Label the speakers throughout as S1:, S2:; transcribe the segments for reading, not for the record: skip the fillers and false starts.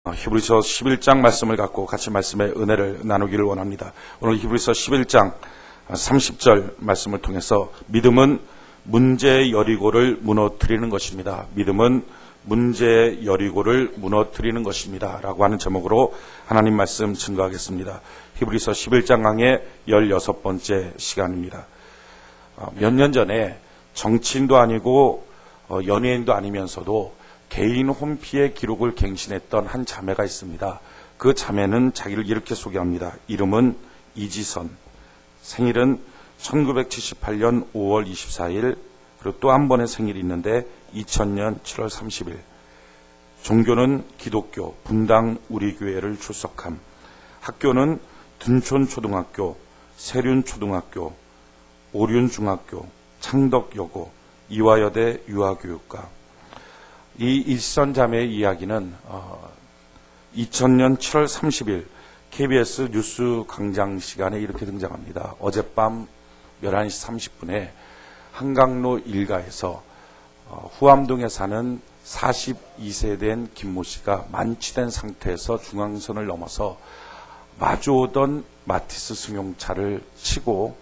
S1: 히브리서 11장 말씀을 갖고 같이 말씀의 은혜를 나누기를 원합니다. 오늘 히브리서 11장 30절 말씀을 통해서 믿음은 문제의 여리고를 무너뜨리는 것입니다. 믿음은 문제의 여리고를 무너뜨리는 것입니다. 라고 하는 제목으로 하나님 말씀 증거하겠습니다. 히브리서 11장 강의 16번째 시간입니다. 몇 년 전에 정치인도 아니고 연예인도 아니면서도 개인 홈피의 기록을 갱신했던 한 자매가 있습니다. 그 자매는 자기를 이렇게 소개합니다. 이름은 이지선. 생일은 1978년 5월 24일, 그리고 또 한 번의 생일이 있는데 2000년 7월 30일. 종교는 기독교, 분당 우리교회를 출석함. 학교는 둔촌초등학교, 세륜초등학교, 오륜중학교, 창덕여고, 이화여대 유아교육과. 이 일선 자매의 이야기는 2000년 7월 30일 KBS 뉴스 광장 시간에 이렇게 등장합니다. 어젯밤 11시 30분에 한강로 일가에서 후암동에 사는 42세 된 김모 씨가 만취된 상태에서 중앙선을 넘어서 마주오던 마티스 승용차를 치고,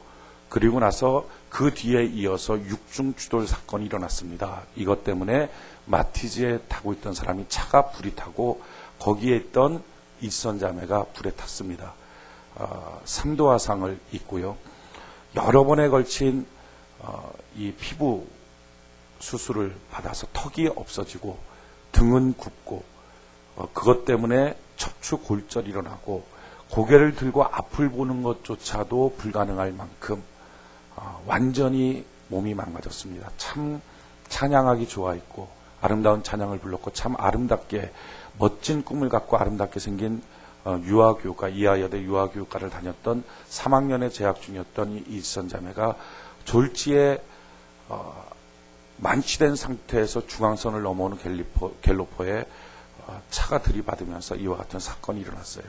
S1: 그리고 나서 그 뒤에 이어서 6중 추돌 사건이 일어났습니다. 이것 때문에 마티즈에 타고 있던 사람이 차가 불이 타고 거기에 있던 일선 자매가 불에 탔습니다. 3도 화상을 입고요. 여러 번에 걸친 이 피부 수술을 받아서 턱이 없어지고 등은 굽고 그것 때문에 척추 골절이 일어나고 고개를 들고 앞을 보는 것조차도 불가능할 만큼 완전히 몸이 망가졌습니다. 참 찬양하기 좋아했고 아름다운 찬양을 불렀고 참 아름답게 멋진 꿈을 갖고 아름답게 생긴 유아교육과, 이화여대 유아교육과를 다녔던 3학년에 재학 중이었던 이 일선 자매가 졸지에 만취된 상태에서 중앙선을 넘어오는 갤로퍼에 차가 들이받으면서 이와 같은 사건이 일어났어요.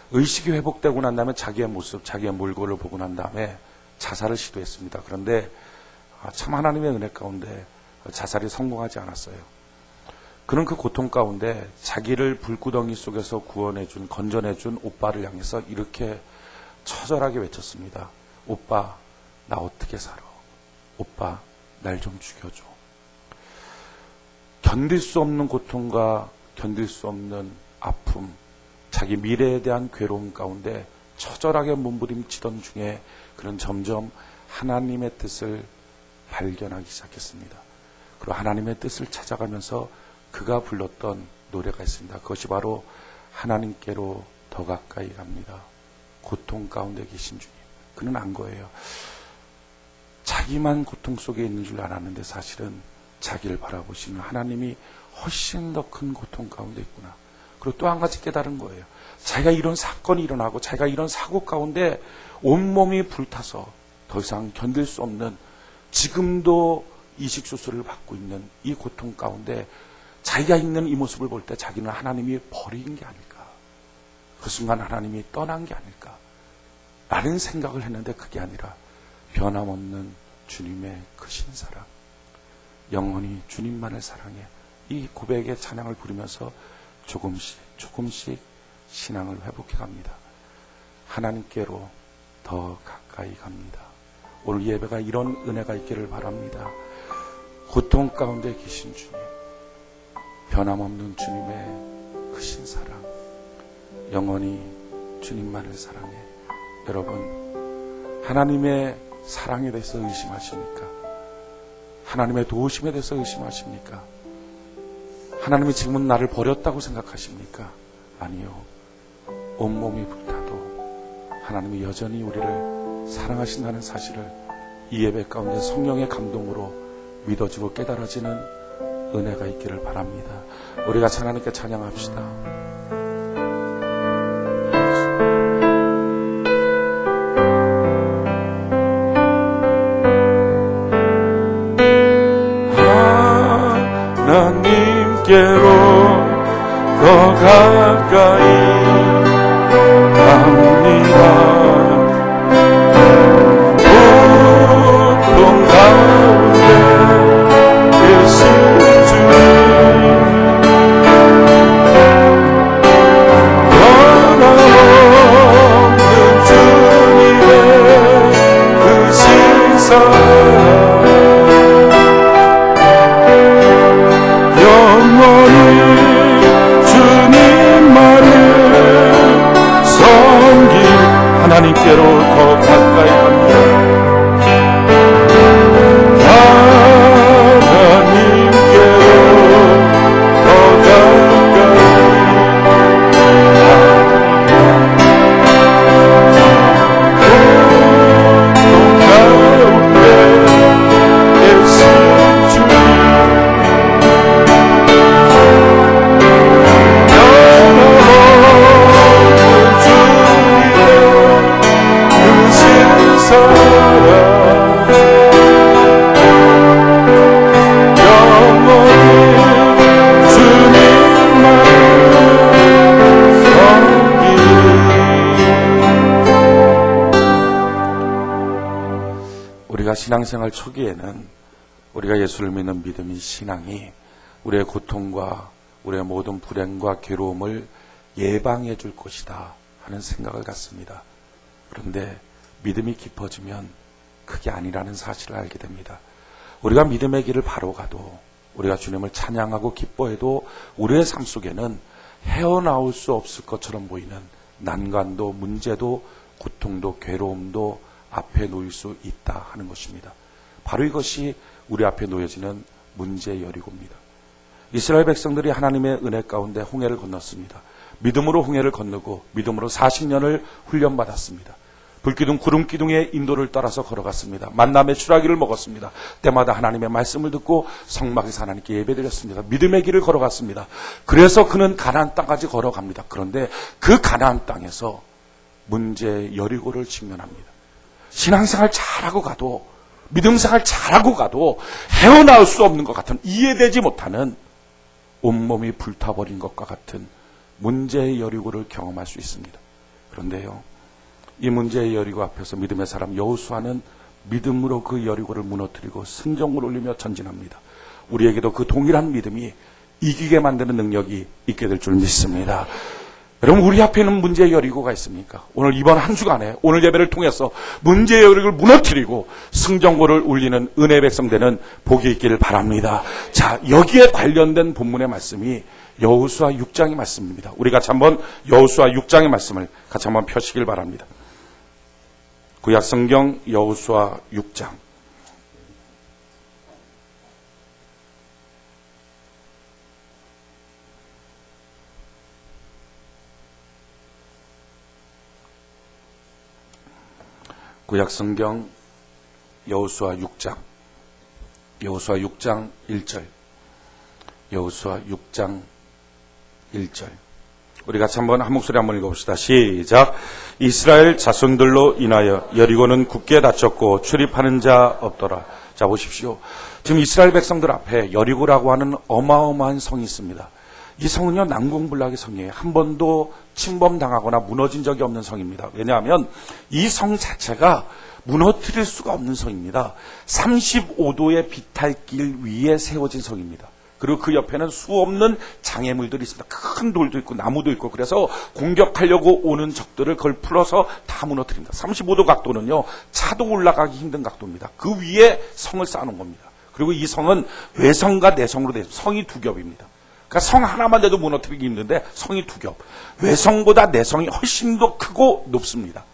S1: 의식이 회복되고 난 다음에 자기의 모습, 자기의 몰골을 보고 난 다음에 자살을 시도했습니다. 그런데 참 하나님의 은혜 가운데 자살이 성공하지 않았어요. 그는 그 고통 가운데 자기를 불구덩이 속에서 구원해준, 건져내준 오빠를 향해서 이렇게 처절하게 외쳤습니다. 오빠, 나 어떻게 살아? 오빠, 날 좀 죽여줘. 견딜 수 없는 고통과 견딜 수 없는 아픔, 자기 미래에 대한 괴로움 가운데 처절하게 몸부림치던 중에 그는 점점 하나님의 뜻을 발견하기 시작했습니다. 그리고 하나님의 뜻을 찾아가면서 그가 불렀던 노래가 있습니다. 그것이 바로 하나님께로 더 가까이 갑니다. 고통 가운데 계신 주님. 그는 안 거예요. 자기만 고통 속에 있는 줄 알았는데 사실은 자기를 바라보시는 하나님이 훨씬 더 큰 고통 가운데 있구나. 그리고 또 한 가지 깨달은 거예요. 자기가 이런 사건이 일어나고 자기가 이런 사고 가운데 온몸이 불타서 더 이상 견딜 수 없는, 지금도 이식수술을 받고 있는 이 고통 가운데 자기가 있는 이 모습을 볼 때 자기는 하나님이 버린 게 아닐까, 그 순간 하나님이 떠난 게 아닐까 라는 생각을 했는데 그게 아니라 변함없는 주님의 크신 사랑, 영원히 주님만을 사랑해, 이 고백의 찬양을 부르면서 조금씩 신앙을 회복해 갑니다. 하나님께로 더 가까이 갑니다. 오늘 예배가 이런 은혜가 있기를 바랍니다. 고통 가운데 계신 주님, 변함없는 주님의 크신 사랑, 영원히 주님만을 사랑해. 여러분, 하나님의 사랑에 대해서 의심하십니까? 하나님의 도우심에 대해서 의심하십니까? 하나님이 지금은 나를 버렸다고 생각하십니까? 아니요. 온몸이 불타도 하나님이 여전히 우리를 사랑하신다는 사실을 이 예배 가운데 성령의 감동으로 믿어지고 깨달아지는 은혜가 있기를 바랍니다. 우리가 하나님께 찬양합시다. 하나님께로 더 가까이 갑니다. 고통 가운데 계신 주님, 하나님께로 더 가까이 합니다. 하나님께로 더 신앙생활 초기에는 우리가 예수를 믿는 믿음이 신앙이 우리의 고통과 우리의 모든 불행과 괴로움을 예방해 줄 것이다 하는 생각을 갖습니다. 그런데 믿음이 깊어지면 그게 아니라는 사실을 알게 됩니다. 우리가 믿음의 길을 바로 가도 우리가 주님을 찬양하고 기뻐해도 우리의 삶 속에는 헤어나올 수 없을 것처럼 보이는 난관도 문제도 고통도 괴로움도 앞에 놓일 수 있다 하는 것입니다. 바로 이것이 우리 앞에 놓여지는 문제의 여리고입니다. 이스라엘 백성들이 하나님의 은혜 가운데 홍해를 건넜습니다. 믿음으로 홍해를 건너고 믿음으로 40년을 훈련받았습니다. 불기둥 구름기둥의 인도를 따라서 걸어갔습니다. 만남의 추라기를 먹었습니다. 때마다 하나님의 말씀을 듣고 성막에서 하나님께 예배드렸습니다. 믿음의 길을 걸어갔습니다. 그래서 그는 가나안 땅까지 걸어갑니다. 그런데 그 가나안 땅에서 문제의 여리고를 직면합니다. 신앙생활 잘하고 가도 믿음생활 잘하고 가도 헤어나올 수 없는 것 같은 이해되지 못하는 온몸이 불타버린 것과 같은 문제의 여리고를 경험할 수 있습니다. 그런데요, 이 문제의 여리고 앞에서 믿음의 사람 여호수아는 믿음으로 그 여리고를 무너뜨리고 승정을 올리며 전진합니다. 우리에게도 그 동일한 믿음이 이기게 만드는 능력이 있게 될 줄 믿습니다. 여러분, 우리 앞에는 문제의 여리고가 있습니까? 오늘 이번 한 주간에 오늘 예배를 통해서 문제의 여리고를 무너뜨리고 승정고를 울리는 은혜 백성 되는 복이 있기를 바랍니다. 자, 여기에 관련된 본문의 말씀이 여호수아 6장의 말씀입니다. 우리 같이 한번 여호수아 6장의 말씀을 같이 한번 펴시길 바랍니다. 구약성경 여호수아 6장. 구약성경 여호수아 6장. 여호수아 6장 1절. 여호수아 6장 1절. 우리 같이 한번 한 목소리 한번 읽어봅시다. 시작. 이스라엘 자손들로 인하여 여리고는 굳게 닫혔고 출입하는 자 없더라. 자, 보십시오. 지금 이스라엘 백성들 앞에 여리고라고 하는 어마어마한 성이 있습니다. 이 성은요, 난공불락의 성이에요. 한 번도 침범당하거나 무너진 적이 없는 성입니다. 왜냐하면 이 성 자체가 무너뜨릴 수가 없는 성입니다. 35도의 비탈길 위에 세워진 성입니다. 그리고 그 옆에는 수없는 장애물들이 있습니다. 큰 돌도 있고 나무도 있고, 그래서 공격하려고 오는 적들을 그걸 풀어서 다 무너뜨립니다. 35도 각도는요, 차도 올라가기 힘든 각도입니다. 그 위에 성을 쌓아놓은 겁니다. 그리고 이 성은 외성과 내성으로 되어 있습니다. 성이 두 겹입니다. 그러니까 성 하나만 돼도 무너뜨리기 힘든데 성이 두 겹. 외성보다 내성이 훨씬 더 크고 높습니다.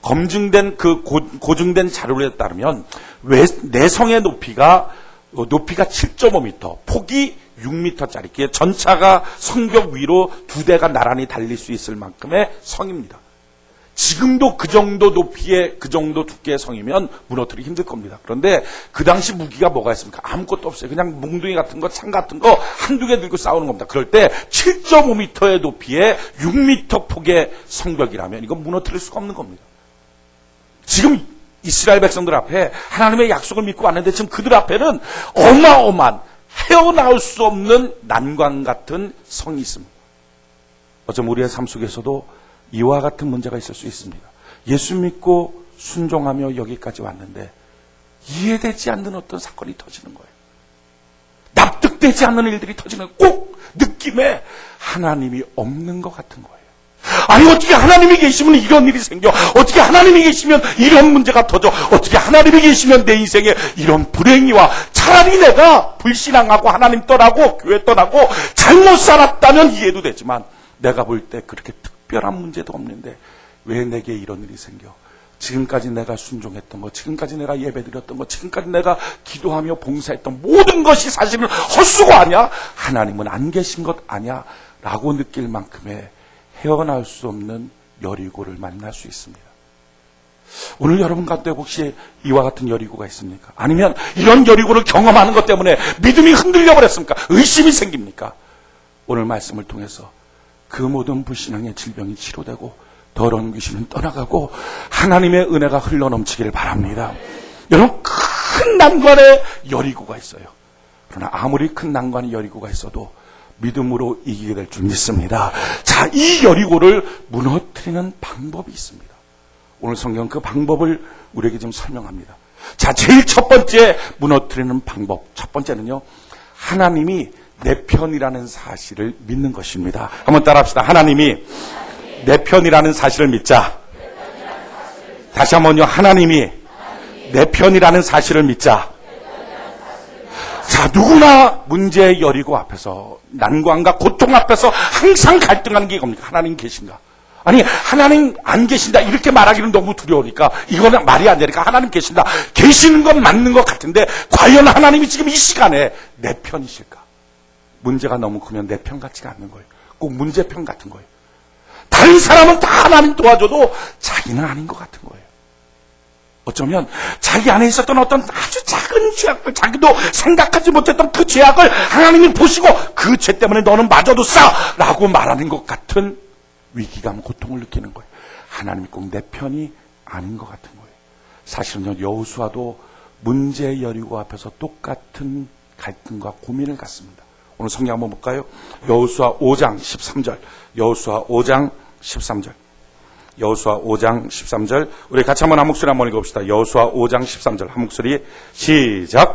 S1: 검증된 그 고증된 자료에 따르면 내성의 높이가 7.5m, 폭이 6m짜리, 전차가 성벽 위로 두 대가 나란히 달릴 수 있을 만큼의 성입니다. 지금도 그 정도 높이의, 그 정도 두께의 성이면 무너뜨리기 힘들 겁니다. 그런데 그 당시 무기가 뭐가 있습니까? 아무것도 없어요. 그냥 몽둥이 같은 거, 창 같은 거 한두 개 들고 싸우는 겁니다. 그럴 때 7.5m의 높이에 6m 폭의 성벽이라면 이건 무너뜨릴 수가 없는 겁니다. 지금 이스라엘 백성들 앞에 하나님의 약속을 믿고 왔는데 지금 그들 앞에는 어마어마한 헤어나올 수 없는 난관 같은 성이 있습니다. 어쩜 우리의 삶 속에서도 이와 같은 문제가 있을 수 있습니다. 예수 믿고 순종하며 여기까지 왔는데 이해되지 않는 어떤 사건이 터지는 거예요. 납득되지 않는 일들이 터지는, 꼭 느낌에 하나님이 없는 것 같은 거예요. 아니, 어떻게 하나님이 계시면 이런 일이 생겨? 어떻게 하나님이 계시면 이런 문제가 터져? 어떻게 하나님이 계시면 내 인생에 이런 불행이 와? 차라리 내가 불신앙하고 하나님 떠나고 교회 떠나고 잘못 살았다면 이해도 되지만 내가 볼 때 그렇게 특별한 문제도 없는데 왜 내게 이런 일이 생겨? 지금까지 내가 순종했던 것, 지금까지 내가 예배드렸던 것, 지금까지 내가 기도하며 봉사했던 모든 것이 사실은 헛수고 아니야? 하나님은 안 계신 것 아니야? 라고 느낄 만큼의 헤어나올 수 없는 여리고를 만날 수 있습니다. 오늘 여러분 가운데 혹시 이와 같은 여리고가 있습니까? 아니면 이런 여리고를 경험하는 것 때문에 믿음이 흔들려 버렸습니까? 의심이 생깁니까? 오늘 말씀을 통해서 그 모든 불신앙의 질병이 치료되고 더러운 귀신은 떠나가고 하나님의 은혜가 흘러넘치기를 바랍니다. 여러분, 큰 난관에 여리고가 있어요. 그러나 아무리 큰 난관에 여리고가 있어도 믿음으로 이기게 될 줄 믿습니다. 자, 이 여리고를 무너뜨리는 방법이 있습니다. 오늘 성경 그 방법을 우리에게 좀 설명합니다. 자, 제일 첫 번째 무너뜨리는 방법. 첫 번째는요, 하나님이 내 편이라는 사실을 믿는 것입니다. 한번 따라합시다. 하나님이 내 편이라는 사실을 믿자. 다시 한번요. 하나님이 내 편이라는 사실을 믿자. 자, 누구나 문제의 여리고 앞에서, 난관과 고통 앞에서 항상 갈등하는 게 뭡니까? 하나님 계신가? 아니, 하나님 안 계신다 이렇게 말하기는 너무 두려우니까, 이거는 말이 안 되니까 하나님 계신다, 계시는 건 맞는 것 같은데 과연 하나님이 지금 이 시간에 내 편이실까? 문제가 너무 크면 내 편 같지가 않는 거예요. 꼭 문제편 같은 거예요. 다른 사람은 다 하나님 도와줘도 자기는 아닌 것 같은 거예요. 어쩌면 자기 안에 있었던 어떤 아주 작은 죄악을, 자기도 생각하지 못했던 그 죄악을 하나님이 보시고 그 죄 때문에 너는 마저도 싸라고 말하는 것 같은 위기감, 고통을 느끼는 거예요. 하나님이 꼭 내 편이 아닌 것 같은 거예요. 사실은요, 여호수아도 문제 여리고 앞에서 똑같은 갈등과 고민을 갖습니다. 오늘 성경 한번 볼까요? 여호수아 5장 13절. 여호수아 5장 13절. 여호수아 5장 13절. 우리 같이 한번 한 목소리 한번 읽어봅시다. 여호수아 5장 13절. 한 목소리 시작.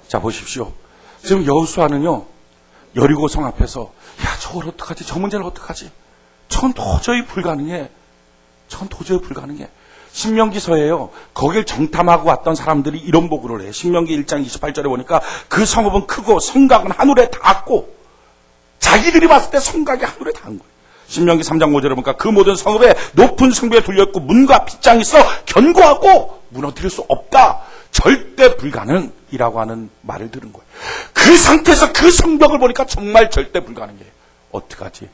S1: 자, 보십시오. 지금 여호수아는요, 여리고성 앞에서, 야, 저걸 어떡하지? 저 문제를 어떡하지? 전 도저히 불가능해. 신명기서에요, 거길 정탐하고 왔던 사람들이 이런 보고를 해요. 신명기 1장 28절에 보니까 그 성읍은 크고 성곽은 하늘에 닿았고, 자기들이 봤을 때 성곽이 하늘에 닿은 거예요. 신명기 3장 5절에 보니까 그 모든 성읍에 높은 성벽에 둘려있고 문과 빗장이 있어 견고하고 무너뜨릴 수 없다. 절대 불가능이라고 하는 말을 들은 거예요. 그 상태에서 그 성벽을 보니까 정말 절대 불가능해요. 어떡하지?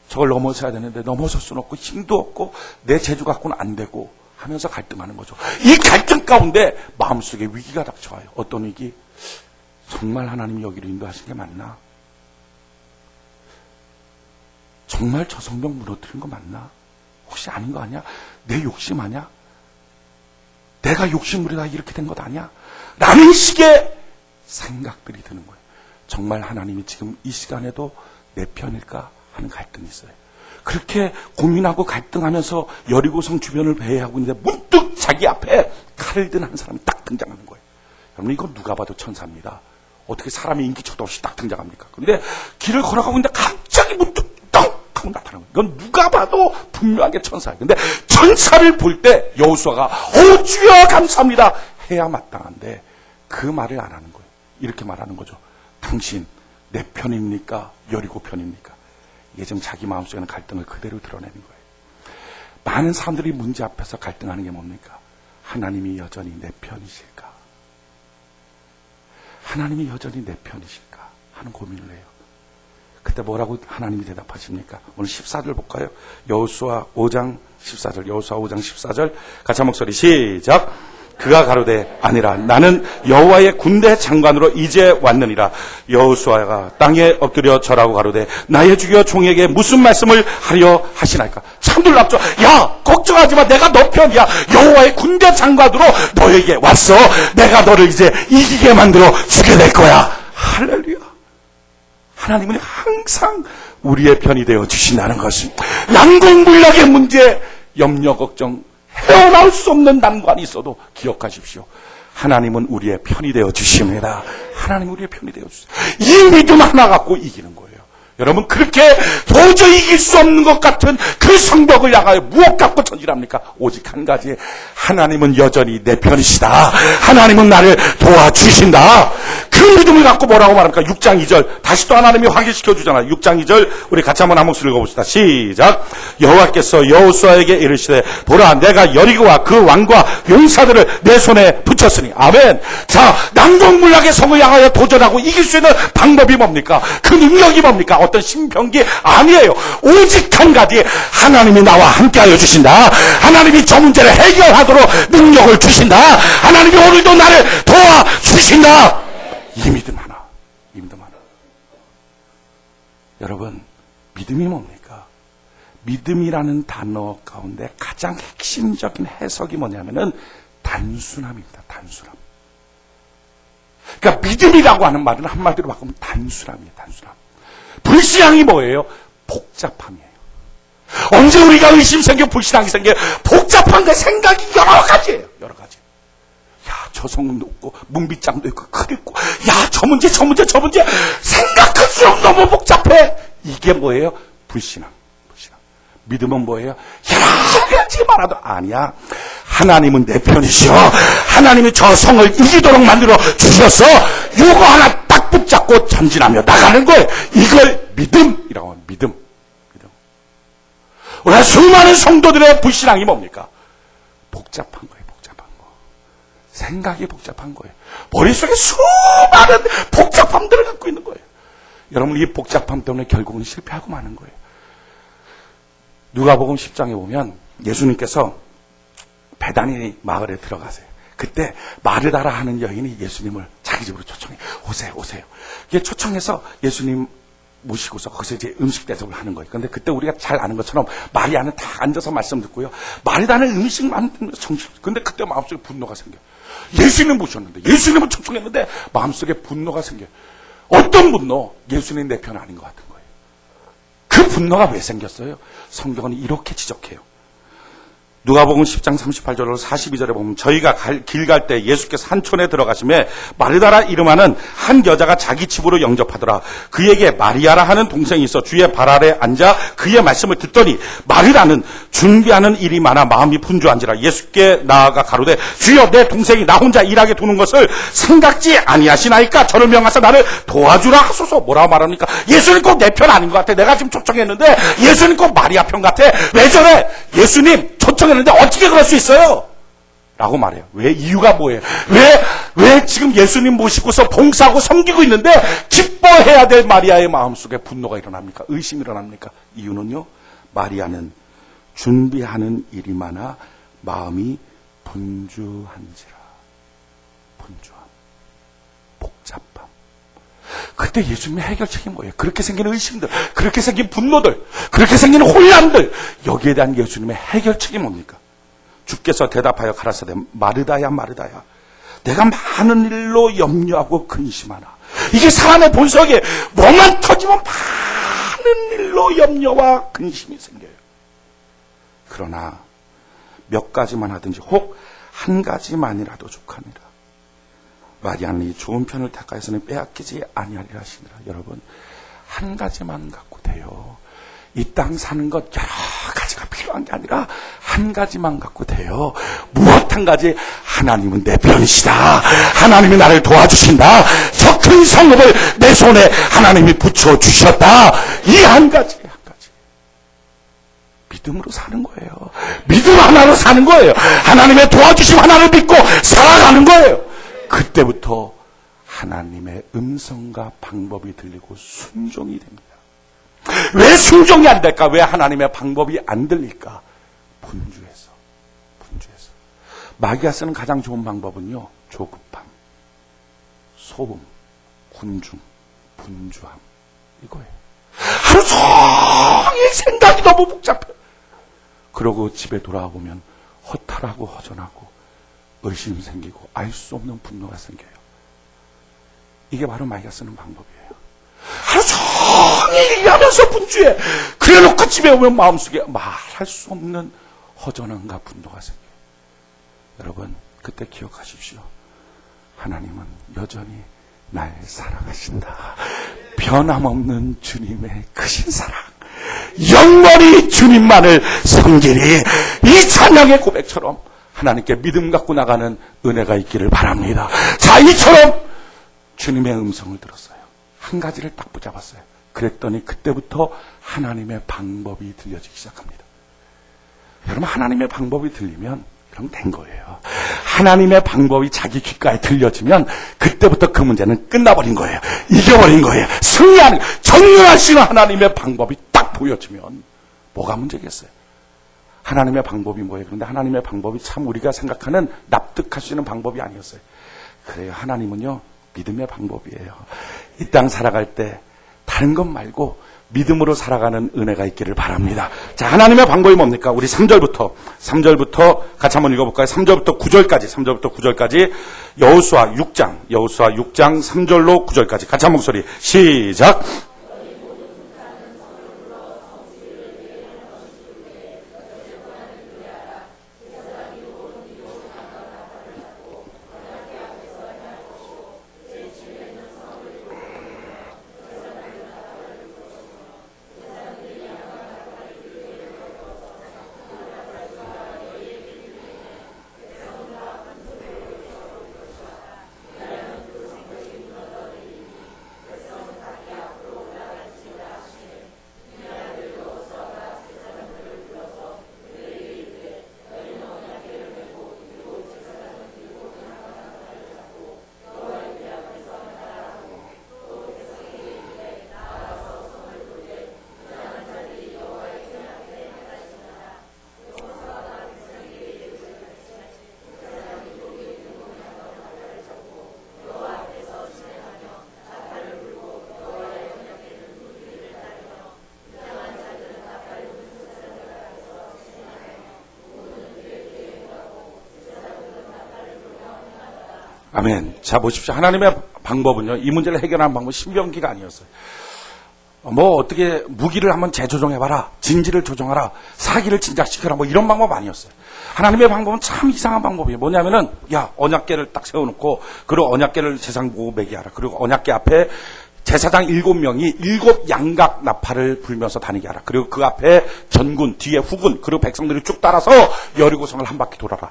S1: 저걸 넘어서야 되는데 넘어설 수는 없고 힘도 없고 내 재주 갖고는 안 되고 하면서 갈등하는 거죠. 이 갈등 가운데 마음속에 위기가 닥쳐와요. 어떤 위기? 정말 하나님이 여기로 인도하신 게 맞나? 정말 저 성벽 무너뜨린 거 맞나? 혹시 아닌 거 아니야? 내 욕심 아니야? 내가 욕심부리다 이렇게 된 것 아니야? 라는 식의 생각들이 드는 거예요. 정말 하나님이 지금 이 시간에도 내 편일까 하는 갈등이 있어요. 그렇게 고민하고 갈등하면서 여리고성 주변을 배회하고 있는데 문득 자기 앞에 칼을 든 한 사람이 딱 등장하는 거예요. 여러분, 이건 누가 봐도 천사입니다. 어떻게 사람이 인기척도 없이 딱 등장합니까? 그런데 길을 걸어가고 있는데 갑자기 문득 떡 하고 나타나는 거예요. 이건 누가 봐도 분명하게 천사예요. 근데 천사를 볼 때 여호수아가 주여 감사합니다 해야 마땅한데 그 말을 안 하는 거예요. 이렇게 말하는 거죠. 당신 내 편입니까? 여리고 편입니까? 이게 지금 자기 마음속에 있는 갈등을 그대로 드러내는 거예요. 많은 사람들이 문제 앞에서 갈등하는 게 뭡니까? 하나님이 여전히 내 편이실까? 하나님이 여전히 내 편이실까? 하는 고민을 해요. 그때 뭐라고 하나님이 대답하십니까? 오늘 14절 볼까요? 여호수아 5장 14절. 여호수아 5장 14절. 같이 한 목소리 시작. 그가 가로되 아니라 나는 여호와의 군대 장관으로 이제 왔느니라. 여호수아가 땅에 엎드려 절하고 가로되 나의 주여 종에게 무슨 말씀을 하려 하시나이까? 참 놀랍죠. 야, 걱정하지 마. 내가 너 편이야. 여호와의 군대 장관으로 너에게 왔어. 내가 너를 이제 이기게 만들어 주게 될 거야. 할렐루야. 하나님은 항상 우리의 편이 되어 주신다는 것입니다. 난공불락의 문제, 염려, 걱정, 헤어나올 수 없는 난관이 있어도 기억하십시오. 하나님은 우리의 편이 되어 주십니다. 하나님 우리의 편이 되어 주십니다. 이 믿음 하나 갖고 이기는 거예요. 여러분, 그렇게 도저히 이길 수 없는 것 같은 그 성벽을 향하여 무엇 갖고 전진합니까? 오직 한 가지, 하나님은 여전히 내 편이시다. 하나님은 나를 도와주신다. 그 믿음을 갖고 뭐라고 말합니까? 6장 2절 다시 또 하나님이 확인시켜 주잖아요. 6장 2절 우리 같이 한번 한 목소리 읽어봅시다. 시작. 여호와께서 여호수아에게 이르시되 보라, 내가 여리고와 그 왕과 용사들을 내 손에 붙였으니. 아멘. 자, 난공불락의 성을 향하여 도전하고 이길 수 있는 방법이 뭡니까? 그 능력이 뭡니까? 어떤 신병기 아니에요. 오직 한 가지, 하나님이 나와 함께하여 주신다. 하나님이 저 문제를 해결하도록 능력을 주신다. 하나님이 오늘도 나를 도와주신다. 이 믿음 하나, 이 믿음 하나. 여러분, 믿음이 뭡니까? 믿음이라는 단어 가운데 가장 핵심적인 해석이 뭐냐면은 단순함입니다. 단순함. 그러니까 믿음이라고 하는 말은 한마디로 바꾸면 단순함이에요. 단순함. 불신앙이 뭐예요? 복잡함이에요. 언제 우리가 의심 생겨, 불신앙이 생겨? 복잡한 그 생각이 여러 가지예요. 여러 가지. 야, 저 성도 있고, 문빗장도 있고, 크 있고, 야, 저 문제. 생각할수록 너무 복잡해. 이게 뭐예요? 불신앙. 믿음은 뭐예요? 여러 가지 말아도 아니야. 하나님은 내 편이시오. 하나님이 저 성을 이기도록 만들어 주셔서 요거 하나 딱 붙잡고 전진하며 나가는 거예요. 이걸 믿음이라고 합니다. 믿음. 우리가 수많은 성도들의 불신앙이 뭡니까? 복잡한 거예요. 복잡한 거. 생각이 복잡한 거예요. 머릿속에 수많은 복잡함들을 갖고 있는 거예요. 여러분, 이 복잡함 때문에 결국은 실패하고 마는 거예요. 누가복음 10장에 보면 예수님께서 베다니 마을에 들어가세요. 그때 마르다라 하는 여인이 예수님을 자기 집으로 초청해. 오세요. 이게 초청해서 예수님 모시고서 거기서 이제 음식 대접을 하는 거예요. 그런데 그때 우리가 잘 아는 것처럼 마리아는 다 앉아서 말씀 듣고요. 마르다는 음식 만드는 정신. 근데 그때 마음속에 분노가 생겨요. 예수님 모셨는데, 예수님을 초청했는데 마음속에 분노가 생겨요. 어떤 분노? 예수님 내 편 아닌 것 같은 거예요. 그 분노가 왜 생겼어요? 성경은 이렇게 지적해요. 누가복음 10장 38절로 42절에 보면 저희가 길 갈 때 예수께서 한촌에 들어가심에 마르다라 이름하는 한 여자가 자기 집으로 영접하더라. 그에게 마리아라 하는 동생이 있어 주의 발 아래 앉아 그의 말씀을 듣더니 마르다는 준비하는 일이 많아 마음이 분주한지라. 예수께 나아가 가로되 주여, 내 동생이 나 혼자 일하게 두는 것을 생각지 아니하시나이까? 저를 명하사 나를 도와주라 하소서. 뭐라고 말합니까? 예수님 꼭 내 편 아닌 것 같아. 내가 지금 초청했는데 예수님 꼭 마리아 편 같아. 왜 저래? 예수님 초청했는데 어떻게 그럴 수 있어요? 라고 말해요. 왜? 이유가 뭐예요? 왜 지금 예수님 모시고서 봉사하고 섬기고 있는데 기뻐해야 될 마리아의 마음속에 분노가 일어납니까? 의심이 일어납니까? 이유는요, 마리아는 준비하는 일이 많아 마음이 분주한지라. 분주함, 복잡함. 그때 예수님의 해결책이 뭐예요? 그렇게 생긴 의심들, 그렇게 생긴 분노들, 그렇게 생긴 혼란들, 여기에 대한 예수님의 해결책이 뭡니까? 주께서 대답하여 가라사대 마르다야, 마르다야, 내가 많은 일로 염려하고 근심하나. 이게 사람의 본성이에요. 뭐만 터지면 많은 일로 염려와 근심이 생겨요. 그러나 몇 가지만 하든지 혹 한 가지만이라도 족하니라. 마리아는 이 좋은 편을 택하여서는 빼앗기지 아니하리라 하시니라. 여러분, 한 가지만 갖고 돼요. 이 땅 사는 것 여러 가지가 필요한 게 아니라 한 가지만 갖고 돼요. 무엇 한 가지? 하나님은 내 편이시다. 하나님이 나를 도와주신다. 저 큰 성읍을 내 손에 하나님이 붙여주셨다. 이 한 가지. 믿음으로 사는 거예요. 믿음 하나로 사는 거예요. 하나님의 도와주심 하나를 믿고 살아가는 거예요. 그때부터 하나님의 음성과 방법이 들리고 순종이 됩니다. 왜 순종이 안 될까? 왜 하나님의 방법이 안 들릴까? 분주해서. 마귀가 쓰는 가장 좋은 방법은요, 조급함, 소음, 군중, 분주함, 이거예요. 하루 종일 생각이 너무 복잡해. 그러고 집에 돌아와 보면 허탈하고 허전하고 의심 생기고 알 수 없는 분노가 생겨요. 이게 바로 마귀가 쓰는 방법이에요. 하루 종일 일하면서 분주해. 그래놓고 집에 오면 마음속에 말할 수 없는 허전함과 분노가 생겨요. 여러분, 그때 기억하십시오. 하나님은 여전히 날 사랑하신다. 변함없는 주님의 크신 사랑, 영원히 주님만을 섬기리, 이 찬양의 고백처럼 하나님께 믿음 갖고 나가는 은혜가 있기를 바랍니다. 자, 이처럼 주님의 음성을 들었어요. 한 가지를 딱 붙잡았어요. 그랬더니 그때부터 하나님의 방법이 들려지기 시작합니다. 여러분, 하나님의 방법이 들리면 그럼 된 거예요. 하나님의 방법이 자기 귓가에 들려지면 그때부터 그 문제는 끝나버린 거예요. 이겨버린 거예요. 승리하는, 전능하신 하나님의 방법이 딱 보여지면 뭐가 문제겠어요? 하나님의 방법이 뭐예요? 그런데 하나님의 방법이 참 우리가 생각하는 납득할 수 있는 방법이 아니었어요. 그래요. 하나님은요, 믿음의 방법이에요. 이 땅 살아갈 때 다른 것 말고 믿음으로 살아가는 은혜가 있기를 바랍니다. 자, 하나님의 방법이 뭡니까? 우리 3절부터 같이 한번 읽어볼까요? 3절부터 9절까지 여호수아 6장 3절로 9절까지 같이 한 목소리 시작. 아멘. 자, 보십시오. 하나님의 방법은요, 이 문제를 해결하는 방법은 신병기가 아니었어요. 어떻게 무기를 한번 재조정해봐라, 진지를 조정하라, 사기를 진작시켜라, 이런 방법 아니었어요. 하나님의 방법은 참 이상한 방법이에요. 뭐냐면은, 언약궤를 딱 세워놓고, 그리고 언약궤를 제상 보고 매기하라. 그리고 언약궤 앞에 제사장 7명이 7 양각 나팔을 불면서 다니게 하라. 그리고 그 앞에 전군, 뒤에 후군, 그리고 백성들이 쭉 따라서 여리고성을 한 바퀴 돌아라.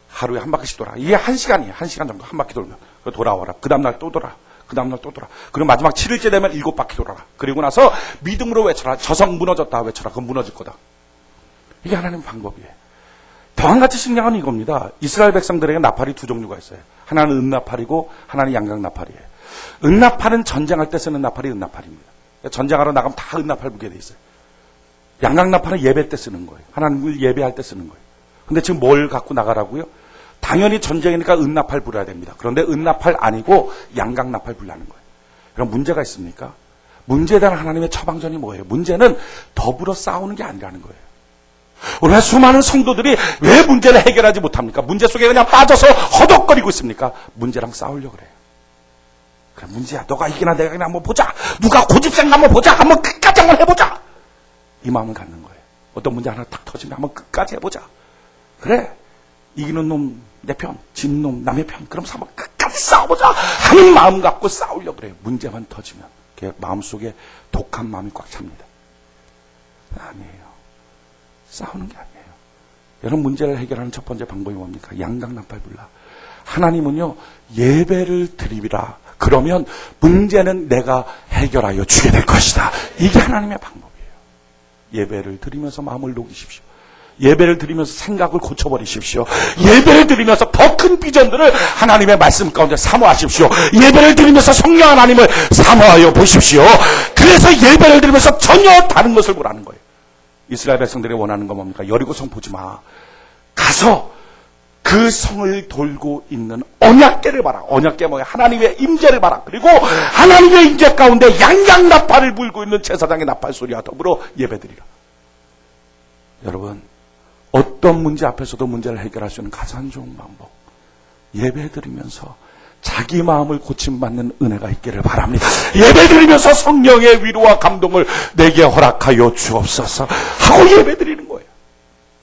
S1: 하루에 한 바퀴씩 돌아. 이게 1시간이에요. 1시간 정도 한 바퀴 돌면. 돌아와라. 그 다음날 또 돌아. 그 다음날 또 돌아. 그리고 마지막 7일째 되면 7바퀴 돌아라. 그리고 나서 믿음으로 외쳐라. 저성 무너졌다 외쳐라. 그건 무너질 거다. 이게 하나님의 방법이에요. 더 한 가지 신기한 건 이겁니다. 이스라엘 백성들에게 나팔이 두 종류가 있어요. 하나는 은나팔이고 하나는 양각나팔이에요. 은나팔은 전쟁할 때 쓰는 나팔이 은나팔입니다. 전쟁하러 나가면 다 은나팔 불게 돼 있어요. 양각나팔은 예배 때 쓰는 거예요. 하나님을 예배할 때 쓰는 거예요. 근데 지금 뭘 갖고 나가라고요? 당연히 전쟁이니까 은나팔 불어야 됩니다. 그런데 은나팔 아니고 양각나팔 불라는 거예요. 그럼 문제가 있습니까? 문제에 대한 하나님의 처방전이 뭐예요? 문제는 더불어 싸우는 게 아니라는 거예요. 오늘 수많은 성도들이 왜 문제를 해결하지 못합니까? 문제 속에 그냥 빠져서 허덕거리고 있습니까? 문제랑 싸우려고 그래요. 그래, 문제야. 너가 이기나 내가 이기나 한번 보자. 누가 고집센가 한번 보자. 한번 끝까지 한번 해보자. 이 마음을 갖는 거예요. 어떤 문제 하나 탁 터지면 한번 끝까지 해보자. 그래, 이기는 놈 내 편, 지는 놈 남의 편, 그럼 한번 끝까지 싸워보자 하는 마음 갖고 싸우려고 그래요. 문제만 터지면 마음속에 독한 마음이 꽉 찹니다. 아니에요. 싸우는 게 아니에요. 여러분, 문제를 해결하는 첫 번째 방법이 뭡니까? 양각나팔 불라. 하나님은요, 예배를 드리라. 그러면 문제는 내가 해결하여 주게 될 것이다. 이게 하나님의 방법이에요. 예배를 드리면서 마음을 녹이십시오. 예배를 드리면서 생각을 고쳐버리십시오. 예배를 드리면서 더 큰 비전들을 하나님의 말씀 가운데 사모하십시오. 예배를 드리면서 성령 하나님을 사모하여 보십시오. 그래서 예배를 드리면서 전혀 다른 것을 보라는 거예요. 이스라엘 백성들이 원하는 건 뭡니까? 여리고성 보지 마. 가서 그 성을 돌고 있는 언약궤를 봐라. 언약궤 뭐야? 하나님의 임재를 봐라. 그리고 하나님의 임재 가운데 양양나팔을 불고 있는 제사장의 나팔 소리와 더불어 예배드리라. 여러분, 어떤 문제 앞에서도 문제를 해결할 수 있는 가장 좋은 방법, 예배드리면서 자기 마음을 고침받는 은혜가 있기를 바랍니다. 예배드리면서 성령의 위로와 감동을 내게 허락하여 주옵소서 하고 예배드리는 거예요.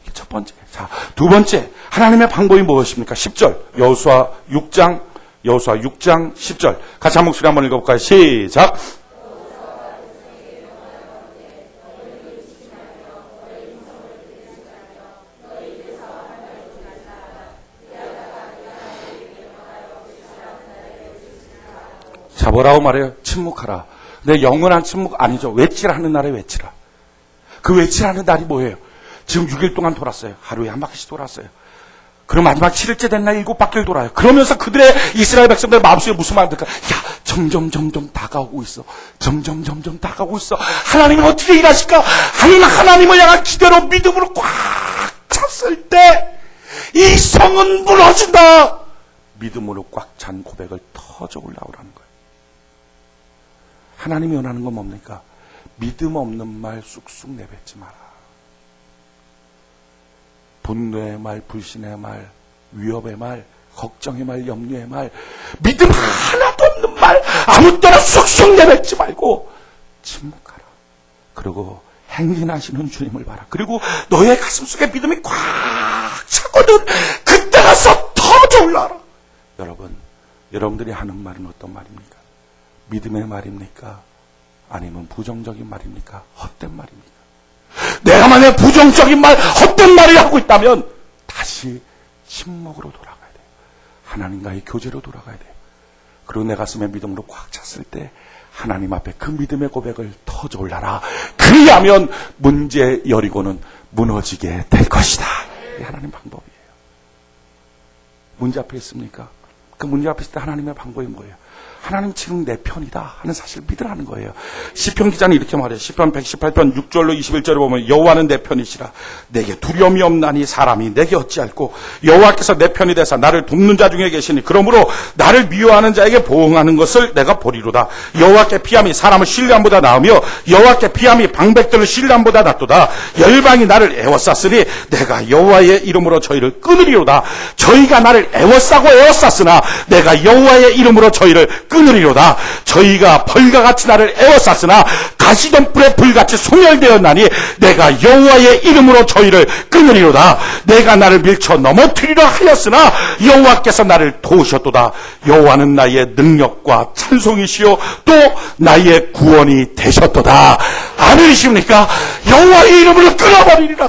S1: 이게 첫 번째. 자, 두 번째, 하나님의 방법이 무엇입니까? 10절, 여호수아 6장 10절. 같이 한 목소리 한번 읽어볼까요? 시작. 자, 뭐라고 말해요? 침묵하라. 근데 영원한 침묵 아니죠. 외치라는 날에 외치라. 그 외치라는 날이 뭐예요? 지금 6일 동안 돌았어요. 하루에 한 바퀴씩 돌았어요. 그럼 마지막 7일째 된 날 7바퀴를 돌아요. 그러면서 그들의 이스라엘 백성들 마음속에 무슨 말을 들까? 야, 점점 다가오고 있어. 점점 다가오고 있어. 하나님은 어떻게 일하실까? 하나님을 향한 기대로 믿음으로 꽉 찼을 때 이 성은 무너진다. 믿음으로 꽉 찬 고백을 터져 올라오라는 거예요. 하나님이 원하는 건 뭡니까? 믿음 없는 말 쑥쑥 내뱉지 마라. 분노의 말, 불신의 말, 위협의 말, 걱정의 말, 염려의 말, 믿음 하나도 없는 말 아무 때나 쑥쑥 내뱉지 말고 침묵하라. 그리고 행진하시는 주님을 봐라. 그리고 너의 가슴 속에 믿음이 꽉 차거든. 그때 가서 터져 올라라. 여러분, 여러분들이 하는 말은 어떤 말입니까? 믿음의 말입니까? 아니면 부정적인 말입니까? 헛된 말입니까? 내가 만약 부정적인 말, 헛된 말을 하고 있다면 다시 침묵으로 돌아가야 돼요. 하나님과의 교제로 돌아가야 돼요. 그리고 내 가슴에 믿음으로 꽉 찼을 때 하나님 앞에 그 믿음의 고백을 터져 올라라. 그리하면 문제 여리고는 무너지게 될 것이다. 이게 하나님 방법이에요. 문제 앞에 있습니까? 그 문제 앞에 있을 때 하나님의 방법이 뭐예요? 하나님 지금 내 편이다 하는 사실을 믿으라는 거예요. 시편 기자는 이렇게 말해요. 시편 118편 6절로 21절에 보면 여호와는 내 편이시라. 내게 두려움이 없나니 사람이 내게 어찌할꼬. 여호와께서 내 편이 되사 나를 돕는 자 중에 계시니 그러므로 나를 미워하는 자에게 보응하는 것을 내가 보리로다. 여호와께 피함이 사람을 신뢰함보다 나으며 여호와께 피함이 방백들을 신뢰함보다 낫도다. 열방이 나를 애워쌌으니 내가 여호와의 이름으로 저희를 끊으리로다. 저희가 나를 애워싸고 애워쌌으나 내가 여호와의 이름으로 저희를 끊으리로다. 저희가 벌과 같이 나를 애워쌌으나 가시던 뿔에 불같이 소멸되었나니 내가 여호와의 이름으로 저희를 끊으리로다. 내가 나를 밀쳐 넘어뜨리려 하였으나 여호와께서 나를 도우셨도다. 여호와는 나의 능력과 찬송이시요 또 나의 구원이 되셨도다. 아멘이십니까? 여호와의 이름으로 끊어버리리라.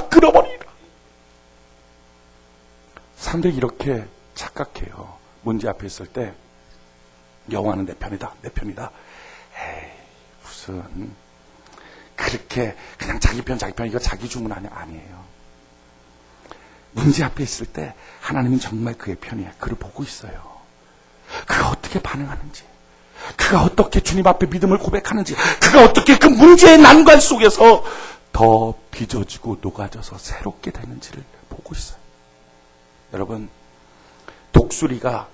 S1: 사람들이 이렇게 착각해요. 문제 앞에 있을 때 여호와는 내 편이다. 에이, 무슨 그렇게 그냥 자기 편 이거 자기 주문 아니에요. 문제 앞에 있을 때 하나님은 정말 그의 편이에요. 그를 보고 있어요. 그가 어떻게 반응하는지, 그가 어떻게 주님 앞에 믿음을 고백하는지, 그가 어떻게 그 문제의 난관 속에서 더 빚어지고 녹아져서 새롭게 되는지를 보고 있어요. 여러분, 독수리가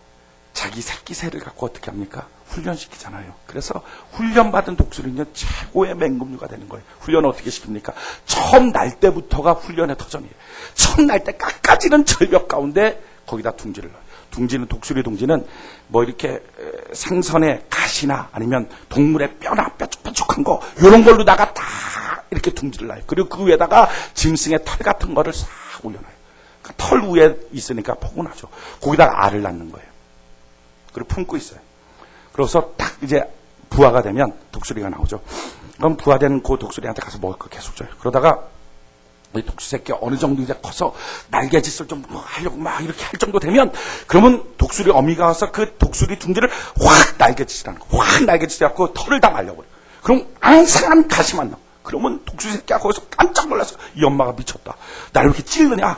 S1: 자기 새끼 새를 갖고 어떻게 합니까? 훈련시키잖아요. 그래서 훈련받은 독수리는 최고의 맹금류가 되는 거예요. 훈련을 어떻게 시킵니까? 처음 날 때부터가 훈련의 터전이에요. 처음 날 때 끝까지는 절벽 가운데 거기다 둥지를 넣어요. 독수리 둥지는 뭐 이렇게 생선의 가시나 아니면 동물의 뼈나 뾰족뾰족한 거 이런 걸로다가 다 이렇게 둥지를 놔요. 그리고 그 위에다가 짐승의 털 같은 거를 싹 올려놔요. 그러니까 털 위에 있으니까 포근하죠. 거기다가 알을 낳는 거예요. 그리고 품고 있어요. 그래서 딱 이제 부화가 되면 독수리가 나오죠. 그럼 부화된 그 독수리한테 가서 먹을 거 계속 줘요. 그러다가 이 독수리 새끼가 어느 정도 이제 커서 날개짓을 좀 하려고 막 이렇게 할 정도 되면 그러면 독수리 어미가 와서 그 독수리 둥지를 확 날개짓이라는 거. 확 날개짓해갖고 털을 다 말려버려. 그럼 앙상한 가시만 나와. 그러면 독수리 새끼가 거기서 깜짝 놀라서 이 엄마가 미쳤다. 나를 왜 이렇게 찔르냐. 야,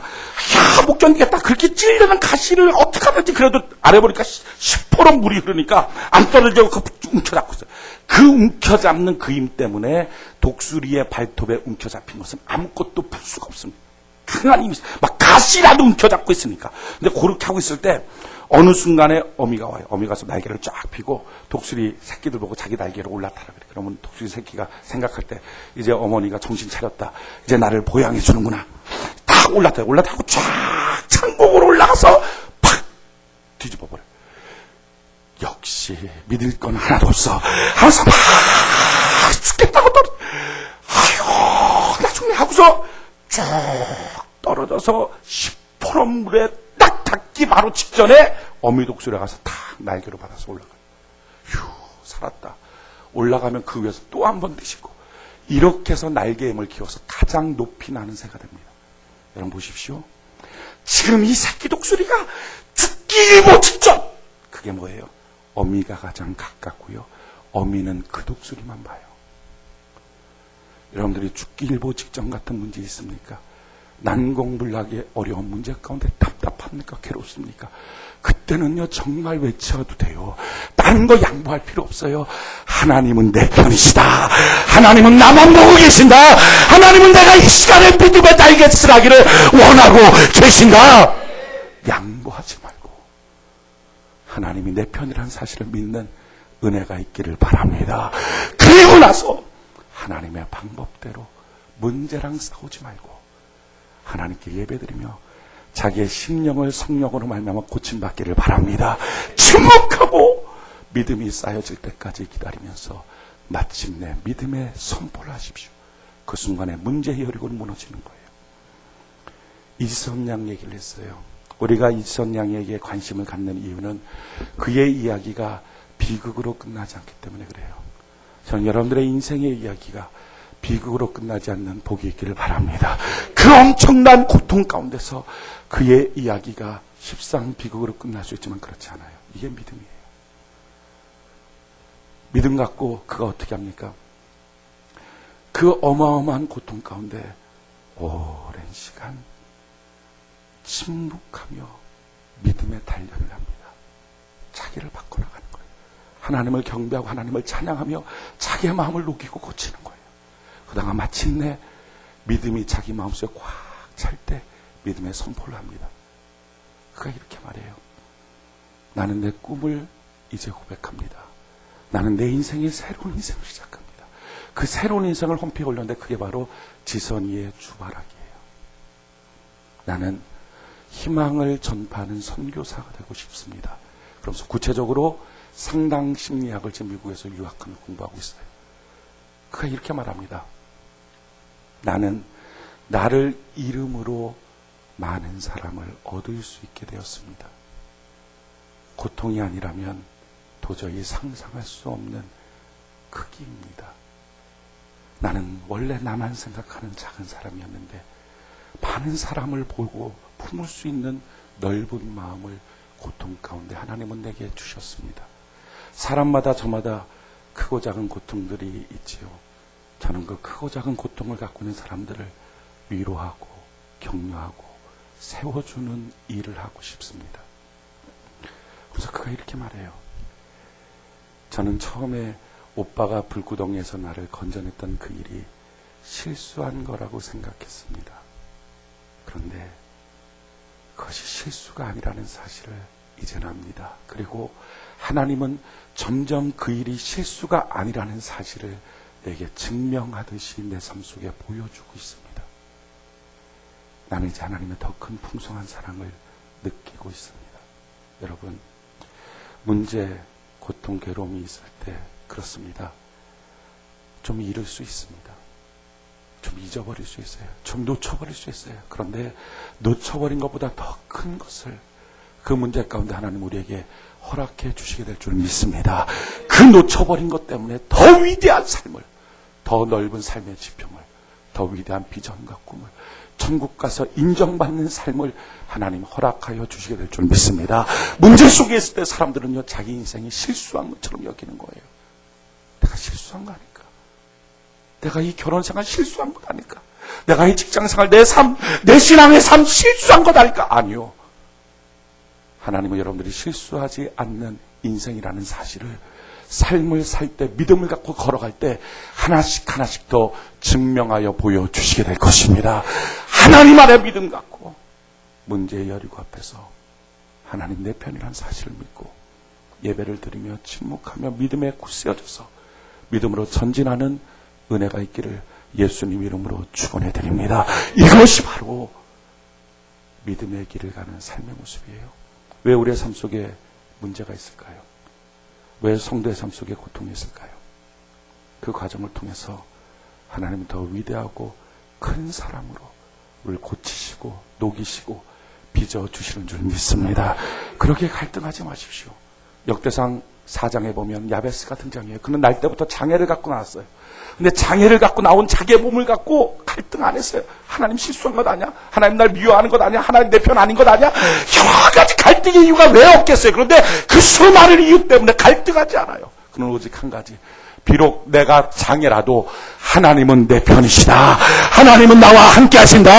S1: 못 견디겠다. 그렇게 찔르는 가시를 어떻게 하든지 그래도 아래 보니까 시퍼런 물이 흐르니까 안 떨어지고 움켜잡고 있어요. 그 움켜잡는 그 힘 때문에 독수리의 발톱에 움켜잡힌 것은 아무것도 풀 수가 없습니다. 강한 힘이 있어요. 막 가시라도 움켜잡고 있으니까. 근데 그렇게 하고 있을 때 어느 순간에 어미가 와요. 어미가 와서 날개를 쫙 펴고 독수리 새끼들 보고 자기 날개로 올라타라 그래. 그러면 독수리 새끼가 생각할 때 이제 어머니가 정신 차렸다. 이제 나를 보양해 주는구나. 딱 올라타요. 올라타고 쫙 창공으로 올라가서 팍 뒤집어 버려. 역시 믿을 건 하나도 없어. 하면서 막 죽겠다고 아유 나 죽네 하고서 쭉 떨어져서 시퍼런 물에 딱 닿기 바로 직전에 어미 독수리가 가서 탁 날개로 받아서 올라가요. 휴, 살았다. 올라가면 그 위에서 또 한 번 드시고 이렇게 해서 날개의 힘을 키워서 가장 높이 나는 새가 됩니다. 여러분 보십시오. 지금 이 새끼 독수리가 죽기 일보 직전. 그게 뭐예요? 어미가 가장 가깝고요. 어미는 그 독수리만 봐요. 여러분들이 죽기 일보 직전 같은 문제 있습니까? 난공불락의 어려운 문제 가운데 답답합니까? 괴롭습니까? 그때는요 정말 외쳐도 돼요. 다른 거 양보할 필요 없어요. 하나님은 내 편이시다. 하나님은 나만 보고 계신다. 하나님은 내가 이 시간에 믿음의 날개 쓰라기를 원하고 계신다. 양보하지 말고 하나님이 내 편이라는 사실을 믿는 은혜가 있기를 바랍니다. 그리고 나서 하나님의 방법대로 문제랑 싸우지 말고 하나님께 예배드리며 자기의 심령을 성령으로 말미암아 고침받기를 바랍니다. 침묵하고 믿음이 쌓여질 때까지 기다리면서 마침내 믿음의 선포를 하십시오. 그 순간에 문제의 여리고는 무너지는 거예요. 이선양 얘기를 했어요. 우리가 이선양에게 관심을 갖는 이유는 그의 이야기가 비극으로 끝나지 않기 때문에 그래요. 저는 여러분들의 인생의 이야기가 비극으로 끝나지 않는 복이 있기를 바랍니다. 그 엄청난 고통 가운데서 그의 이야기가 십상 비극으로 끝날 수 있지만 그렇지 않아요. 이게 믿음이에요. 믿음 갖고 그가 어떻게 합니까? 그 어마어마한 고통 가운데 오랜 시간 침묵하며 믿음의 단련을 합니다. 자기를 바꿔나가는 거예요. 하나님을 경배하고 하나님을 찬양하며 자기의 마음을 녹이고 고치는 거예요. 그러다가 마침내 믿음이 자기 마음속에 꽉 찰 때 믿음의 선포를 합니다. 그가 이렇게 말해요. 나는 내 꿈을 이제 고백합니다. 나는 내 인생의 새로운 인생을 시작합니다. 그 새로운 인생을 홈페이지에 올렸는데 그게 바로 지선이의 주바라기예요. 나는 희망을 전파하는 선교사가 되고 싶습니다. 그러면서 구체적으로 상당 심리학을 지금 미국에서 유학하며 공부하고 있어요. 그가 이렇게 말합니다. 나는 나를 이름으로 많은 사람을 얻을 수 있게 되었습니다. 고통이 아니라면 도저히 상상할 수 없는 크기입니다. 나는 원래 나만 생각하는 작은 사람이었는데 많은 사람을 보고 품을 수 있는 넓은 마음을 고통 가운데 하나님은 내게 주셨습니다. 사람마다 저마다 크고 작은 고통들이 있지요. 저는 그 크고 작은 고통을 갖고 있는 사람들을 위로하고 격려하고 세워주는 일을 하고 싶습니다. 그래서 그가 이렇게 말해요. 저는 처음에 오빠가 불구덩이에서 나를 건져냈던 그 일이 실수한 거라고 생각했습니다. 그런데 그것이 실수가 아니라는 사실을 이제는 압니다. 그리고 하나님은 점점 그 일이 실수가 아니라는 사실을 내게 증명하듯이 내 삶 속에 보여주고 있습니다. 나는 이제 하나님의 더 큰 풍성한 사랑을 느끼고 있습니다. 여러분, 문제, 고통, 괴로움이 있을 때 그렇습니다. 좀 잃을 수 있습니다. 좀 잊어버릴 수 있어요. 좀 놓쳐버릴 수 있어요. 그런데 놓쳐버린 것보다 더 큰 것을 그 문제 가운데 하나님 우리에게 허락해 주시게 될 줄 믿습니다. 그 놓쳐버린 것 때문에 더 위대한 삶을, 더 넓은 삶의 지평을, 더 위대한 비전과 꿈을, 천국 가서 인정받는 삶을 하나님 허락하여 주시게 될 줄 믿습니다. 문제 속에 있을 때 사람들은요, 자기 인생이 실수한 것처럼 여기는 거예요. 내가 실수한 거 아닐까? 내가 이 결혼생활 실수한 것 아닐까? 내가 이 직장생활, 내 삶, 내 신앙의 삶 실수한 것 아닐까? 아니요. 하나님은 여러분들이 실수하지 않는 인생이라는 사실을 삶을 살 때, 믿음을 갖고 걸어갈 때 하나씩 하나씩 더 증명하여 보여주시게 될 것입니다. 하나님 안에 믿음 갖고 문제의 여리고 앞에서 하나님 내 편이라는 사실을 믿고 예배를 드리며 침묵하며 믿음에 굳세어져서 믿음으로 전진하는 은혜가 있기를 예수님 이름으로 축원해 드립니다. 이것이 바로 믿음의 길을 가는 삶의 모습이에요. 왜 우리의 삶 속에 문제가 있을까요? 왜 성도의 삶 속에 고통이 있을까요? 그 과정을 통해서 하나님은 더 위대하고 큰 사람으로 우리를 고치시고 녹이시고 빚어주시는 줄 믿습니다. 그렇게 갈등하지 마십시오. 역대상 4장에 보면 야베스가 등장해요. 그는 날 때부터 장애를 갖고 나왔어요. 근데 장애를 갖고 나온 자기의 몸을 갖고 갈등 안 했어요. 하나님 실수한 것 아니야? 하나님 날 미워하는 것 아니야? 하나님 내 편 아닌 것 아니야? 여러 가지 갈등의 이유가 왜 없겠어요? 그런데 그 수많은 이유 때문에 갈등하지 않아요. 그는 오직 한 가지. 비록 내가 장애라도 하나님은 내 편이시다. 하나님은 나와 함께 하신다.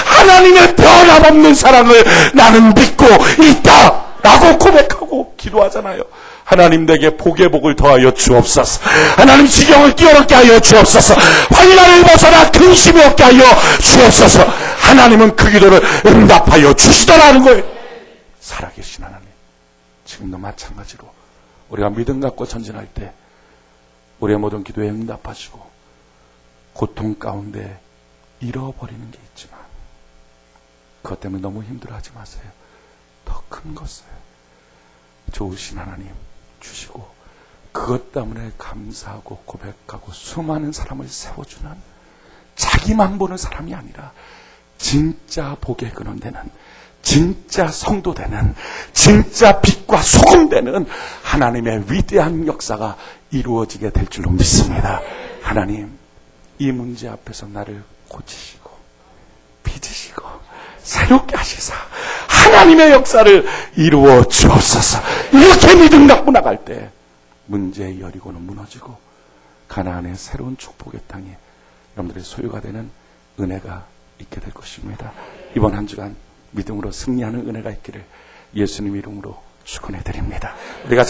S1: 하나님의 변함없는 사랑을 나는 믿고 있다. 라고 고백하고 기도하잖아요. 하나님 내게 복의 복을 더하여 주옵소서. 하나님 지경을 뛰어넘게 하여 주옵소서. 환난을 벗어나 근심이 없게 하여 주옵소서. 하나님은 그 기도를 응답하여 주시더라는 거예요. 살아계신 하나님, 지금도 마찬가지로 우리가 믿음 갖고 전진할 때 우리의 모든 기도에 응답하시고 고통 가운데 잃어버리는 게 있지만 그것 때문에 너무 힘들어하지 마세요. 더 큰 것을 좋으신 하나님 주시고 그것 때문에 감사하고 고백하고 수많은 사람을 세워주는, 자기만 보는 사람이 아니라 진짜 복의 근원 되는, 진짜 성도 되는, 진짜 빛과 소금 되는 하나님의 위대한 역사가 이루어지게 될 줄로 믿습니다. 하나님, 이 문제 앞에서 나를 고치시고 빚으시고 새롭게 하시사 하나님의 역사를 이루어 주옵소서. 이렇게 믿음 갖고 나갈 때 문제의 여리고는 무너지고 가나안의 새로운 축복의 땅이 여러분들의 소유가 되는 은혜가 있게 될 것입니다. 이번 한 주간 믿음으로 승리하는 은혜가 있기를 예수님 이름으로 축원해 드립니다. 우리가